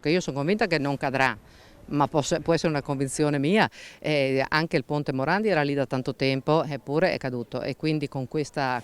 Io sono convinta che non cadrà, ma può essere una convinzione mia. Anche il ponte Morandi era lì da tanto tempo, eppure è caduto, e quindi con questa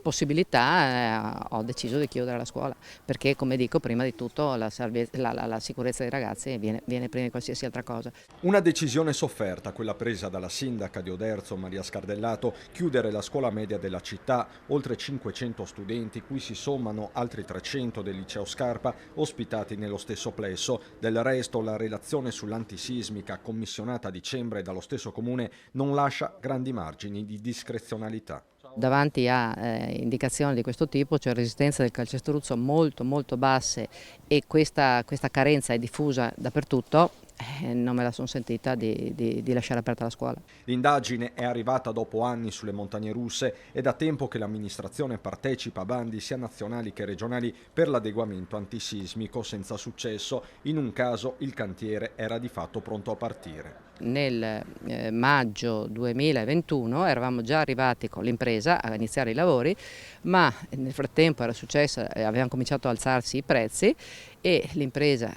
possibilità ho deciso di chiudere la scuola, perché, come dico, prima di tutto la sicurezza dei ragazzi viene prima di qualsiasi altra cosa. Una decisione sofferta, quella presa dalla sindaca di Oderzo, Maria Scardellato, chiudere la scuola media della città, oltre 500 studenti, cui si sommano altri 300 del liceo Scarpa, ospitati nello stesso plesso. Del resto, la relazione sull'antisismica commissionata a dicembre dallo stesso comune non lascia grandi margini di discrezionalità. Davanti a indicazioni di questo tipo c'è resistenza del calcestruzzo molto basse, e questa carenza è diffusa dappertutto. Non me la sono sentita di lasciare aperta la scuola. L'indagine è arrivata dopo anni sulle montagne russe. È da tempo che l'amministrazione partecipa a bandi sia nazionali che regionali per l'adeguamento antisismico, senza successo. In un caso il cantiere era di fatto pronto a partire. Nel maggio 2021 eravamo già arrivati con l'impresa a iniziare i lavori, ma nel frattempo era successo, avevano cominciato ad alzarsi i prezzi, e l'impresa,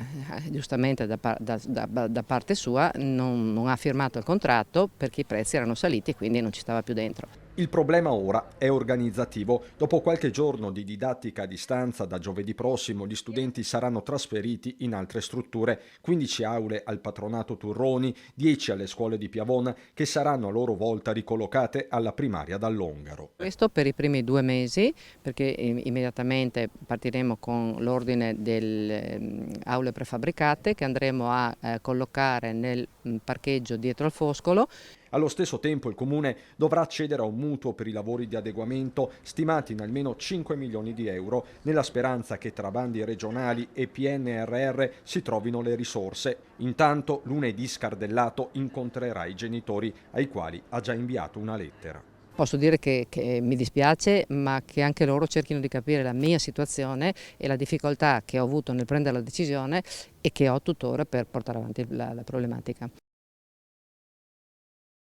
giustamente da parte sua, non ha firmato il contratto perché i prezzi erano saliti e quindi non ci stava più dentro. Il problema ora è organizzativo. Dopo qualche giorno di didattica a distanza, da giovedì prossimo gli studenti saranno trasferiti in altre strutture: 15 aule al patronato Turroni, 10 alle scuole di Piavon, che saranno a loro volta ricollocate alla primaria dall'Ongaro. Questo per i primi 2 mesi, perché immediatamente partiremo con l'ordine delle aule prefabbricate che andremo a collocare nel parcheggio dietro al Foscolo. Allo stesso tempo il Comune dovrà accedere a un mutuo per i lavori di adeguamento stimati in almeno 5 milioni di euro, nella speranza che tra bandi regionali e PNRR si trovino le risorse. Intanto lunedì Scardellato incontrerà i genitori, ai quali ha già inviato una lettera. Posso dire che mi dispiace, ma che anche loro cerchino di capire la mia situazione e la difficoltà che ho avuto nel prendere la decisione e che ho tuttora per portare avanti la problematica.